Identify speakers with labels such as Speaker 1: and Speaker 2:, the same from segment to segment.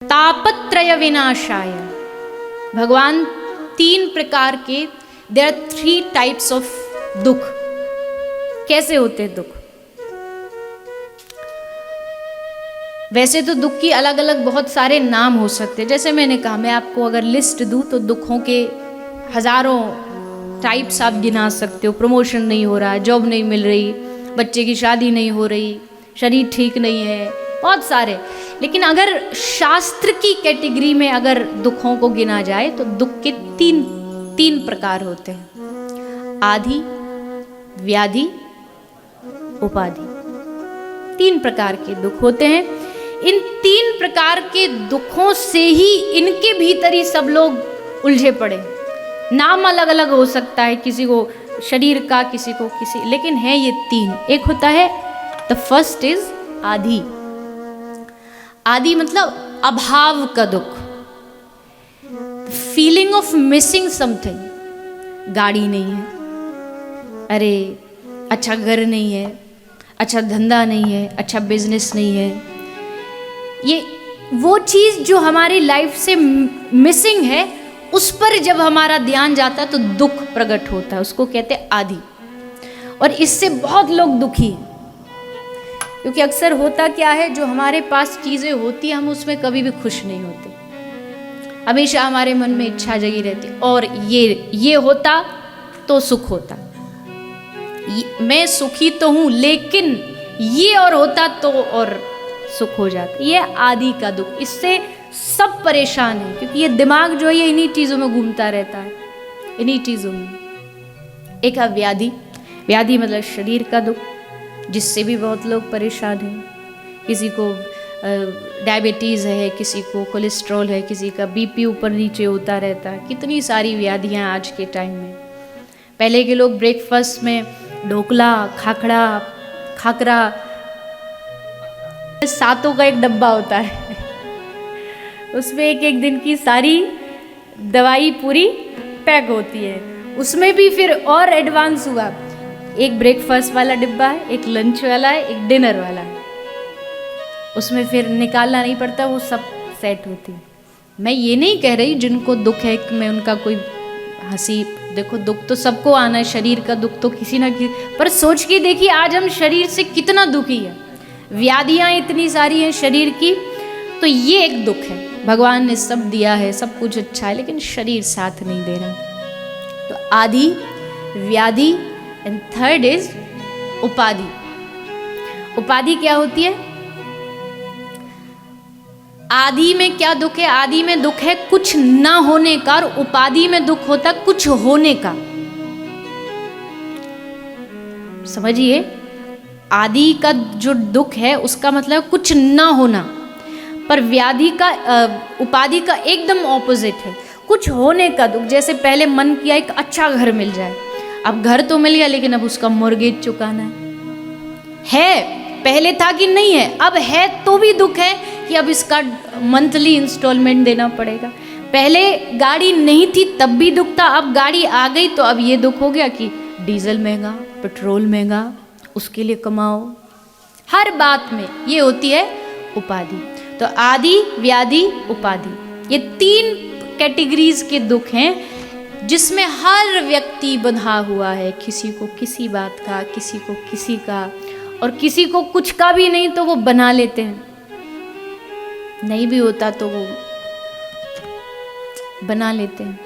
Speaker 1: तापत्रय विनाशाय। भगवान तीन प्रकार के, देयर आर 3 टाइप्स ऑफ दुख। कैसे होते हैं दुख? वैसे तो दुख की अलग अलग बहुत सारे नाम हो सकते हैं। जैसे मैंने कहा, मैं आपको अगर लिस्ट दूं तो दुखों के हजारों टाइप्स आप गिना सकते हो। प्रमोशन नहीं हो रहा, जॉब नहीं मिल रही, बच्चे की शादी नहीं हो रही, शरीर ठीक नहीं है, बहुत सारे। लेकिन अगर शास्त्र की कैटेगरी में अगर दुखों को गिना जाए तो दुख के तीन प्रकार होते हैं: आदि, व्याधि, उपाधि। 3 प्रकार के दुख होते हैं। इन 3 प्रकार के दुखों से ही इनके भीतर ही सब लोग उलझे पड़े। नाम अलग अलग हो सकता है, किसी को शरीर का, किसी को किसी, लेकिन है ये 3। एक होता है, द फर्स्ट इज आदि। आदि मतलब अभाव का दुख, फीलिंग ऑफ मिसिंग समथिंग। गाड़ी नहीं है, अरे अच्छा घर नहीं है, अच्छा धंधा नहीं है, अच्छा बिजनेस नहीं है। ये वो चीज जो हमारी लाइफ से मिसिंग है, उस पर जब हमारा ध्यान जाता है तो दुख प्रकट होता है। उसको कहते हैं आदि। और इससे बहुत लोग दुखी हैं, क्योंकि अक्सर होता क्या है, जो हमारे पास चीजें होती हैं हम उसमें कभी भी खुश नहीं होते। हमेशा हमारे मन में इच्छा जगी रहती, और ये होता तो सुख होता, मैं सुखी तो हूं लेकिन ये और होता तो और सुख हो जाता। ये आदि का दुख। इससे सब परेशान है, क्योंकि ये दिमाग जो है ये इन्हीं चीजों में घूमता रहता है, इन्हीं चीजों में। एक है व्याधि। व्याधि मतलब शरीर का दुख, जिससे भी बहुत लोग परेशान हैं। किसी को डायबिटीज़ है, किसी को कोलेस्ट्रॉल है, किसी का बीपी ऊपर नीचे होता रहता है। कितनी सारी व्याधियां आज के टाइम में। पहले के लोग ब्रेकफास्ट में ढोकला, खाकरा, सातों का एक डब्बा होता है, उसमें एक दिन की सारी दवाई पूरी पैक होती है। उसमें भी फिर और एडवांस हुआ, एक ब्रेकफास्ट वाला डिब्बा है, एक लंच वाला है, एक डिनर वाला है। उसमें फिर निकालना नहीं पड़ता, वो सब सेट होती है। मैं ये नहीं कह रही जिनको दुख है कि मैं उनका कोई हंसी, देखो दुख तो सबको आना है, शरीर का दुख तो किसी ना किसी, पर सोच के देखिए आज हम शरीर से कितना दुखी है। व्याधियां इतनी सारी हैं शरीर की, तो ये एक दुख है। भगवान ने सब दिया है, सब कुछ अच्छा है, लेकिन शरीर साथ नहीं दे रहा। तो आदि, व्याधि, एंड थर्ड इज उपाधि। उपाधि क्या होती है? आदि में क्या दुख है? आदि में दुख है कुछ ना होने का, और उपाधि में दुख होता कुछ होने का। समझिए, आदि का जो दुख है उसका मतलब कुछ ना होना, पर व्याधि का, उपाधि का एकदम ऑपोजिट है, कुछ होने का दुख। जैसे पहले मन किया एक अच्छा घर मिल जाए, अब घर तो मिल गया लेकिन अब उसका मॉर्गेज चुकाना है। पहले था कि नहीं है, अब है तो भी दुख है कि अब इसका मंथली इंस्टॉलमेंट देना पड़ेगा। पहले गाड़ी नहीं थी तब भी दुख था, अब गाड़ी आ गई तो अब ये दुख हो गया कि डीजल महंगा, पेट्रोल महंगा, उसके लिए कमाओ। हर बात में ये होती है उपाधि। तो आदि, व्याधि, उपाधि, ये 3 कैटेगरीज के दुख हैं जिसमें हर व्यक्ति बंधा हुआ है। किसी को किसी बात का, किसी को किसी का, और किसी को कुछ का भी नहीं तो वो बना लेते हैं, नहीं भी होता तो वो बना लेते हैं।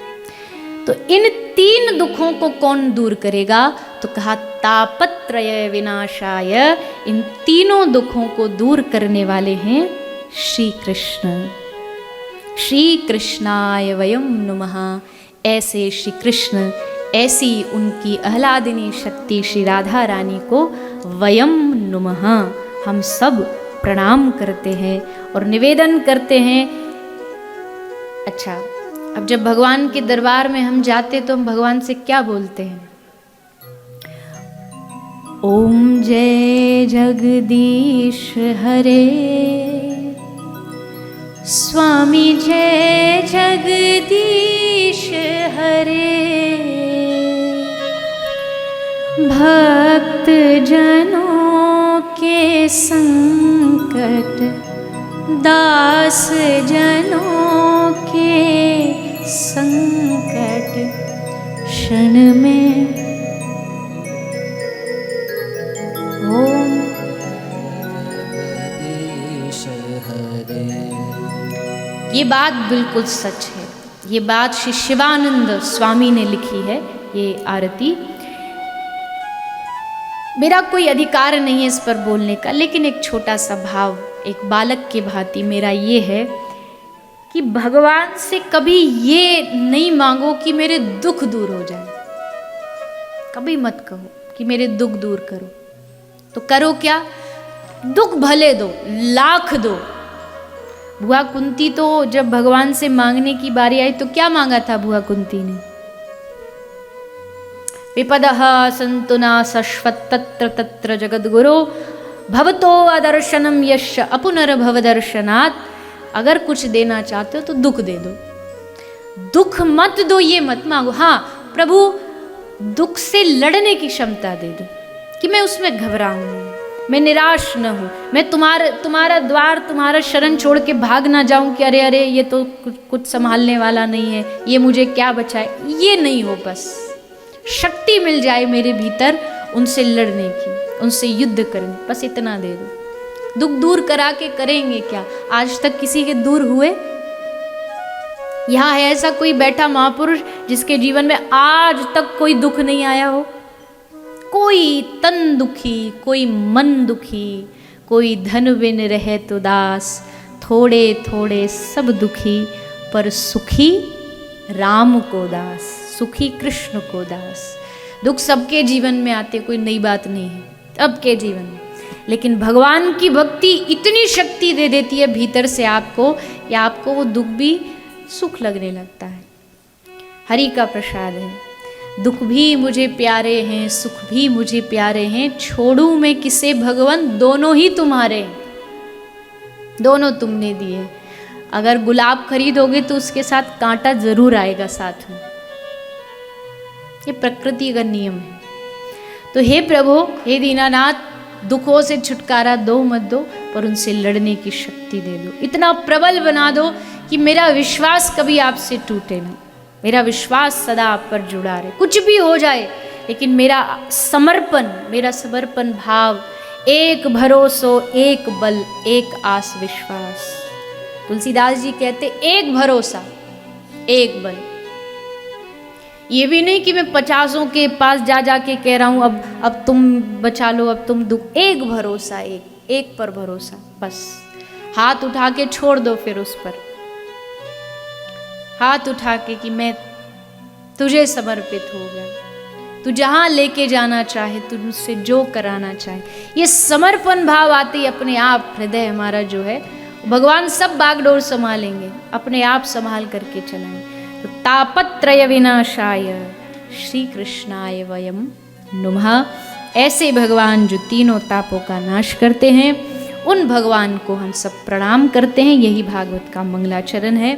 Speaker 1: तो इन 3 दुखों को कौन दूर करेगा? तो कहा तापत्रय विनाशाय। इन तीनों दुखों को दूर करने वाले हैं श्री कृष्ण। श्री कृष्णाय वयम नमः। ऐसे श्री कृष्ण, ऐसी उनकी आह्लादिनी शक्ति श्री राधा रानी को वयम नमः, हम सब प्रणाम करते हैं और निवेदन करते हैं। अच्छा, अब जब भगवान के दरबार में हम जाते तो हम भगवान से क्या बोलते हैं? ओम जय जगदीश हरे, स्वामी जय जगदीश हरे, भक्त जनों के संकट दास जनों के संकट क्षण में। ओम ये बात बिल्कुल सच है। ये बात श्री शिवानंद स्वामी ने लिखी है, ये आरती। मेरा कोई अधिकार नहीं है इस पर बोलने का, लेकिन एक छोटा सा भाव एक बालक के भांति मेरा ये है कि भगवान से कभी ये नहीं मांगो कि मेरे दुख दूर हो जाए। कभी मत कहो कि मेरे दुख दूर करो। तो करो क्या? दुख भले दो, लाख दो। बुआ कुंती तो जब भगवान से मांगने की बारी आई तो क्या मांगा था बुआ कुंती ने? विपदः सन्तु न शश्वत् तत्र तत्र जगद्गुरो भवतो अदर्शनम यश्च अपुनर्भव दर्शनात्। अगर कुछ देना चाहते हो तो दुख दे दो, दुख मत दो, ये मत मांगो। हाँ प्रभु, दुख से लड़ने की क्षमता दे दो कि मैं उसमें घबराऊं, मैं निराश न हूं, मैं तुम्हारा द्वार, तुम्हारा शरण छोड़ के भाग ना जाऊं कि अरे अरे ये तो कुछ संभालने वाला नहीं है, ये मुझे क्या बचाए। ये नहीं हो, बस शक्ति मिल जाए मेरे भीतर उनसे लड़ने की, उनसे युद्ध करने, बस इतना दे दो। दुख दूर करा के करेंगे क्या? आज तक किसी के दूर हुए? यहाँ है ऐसा कोई बैठा महापुरुष जिसके जीवन में आज तक कोई दुख नहीं आया हो? कोई तन दुखी, कोई मन दुखी, कोई धन बिन रहे तो दास, थोड़े थोड़े सब दुखी, पर सुखी राम को दास, सुखी कृष्ण को दास। दुख सबके जीवन में आते, कोई नई बात नहीं है सबके जीवन में, लेकिन भगवान की भक्ति इतनी शक्ति दे देती है भीतर से आपको कि आपको वो दुख भी सुख लगने लगता है। हरि का प्रसाद है। दुख भी मुझे प्यारे हैं, सुख भी मुझे प्यारे हैं, छोड़ूं मैं किसे भगवन, दोनों ही तुम्हारे हैं, दोनों तुमने दिए। अगर गुलाब खरीदोगे तो उसके साथ कांटा जरूर आएगा साथ में, ये प्रकृति का नियम है। तो हे प्रभु, हे दीनानाथ, दुखों से छुटकारा दो मत दो, पर उनसे लड़ने की शक्ति दे दो। इतना प्रबल बना दो कि मेरा विश्वास कभी आपसे टूटे ना, मेरा विश्वास सदा आप पर जुड़ा रहे। कुछ भी हो जाए, लेकिन मेरा समर्पण भाव, एक भरोसो एक बल एक आस विश्वास। तुलसीदास जी कहते एक भरोसा एक बल। ये भी नहीं कि मैं 50 के पास जा के कह रहा हूं अब तुम बचा लो, अब तुम दुख। एक भरोसा, एक पर भरोसा, बस हाथ उठा के छोड़ दो। फिर उस पर हाथ उठा के कि मैं तुझे समर्पित हो गया, तू जहां लेके जाना चाहे, तू मुझसे जो कराना चाहे। ये समर्पण भाव आते ही अपने आप हृदय हमारा जो है, भगवान सब बागडोर संभालेंगे, अपने आप संभाल करके चलाएंगे। तो तापत्रय विनाशाय श्री कृष्णाय वयम नुमः। ऐसे भगवान जो तीनों तापों का नाश करते हैं, उन भगवान को हम सब प्रणाम करते हैं। यही भागवत का मंगलाचरण है।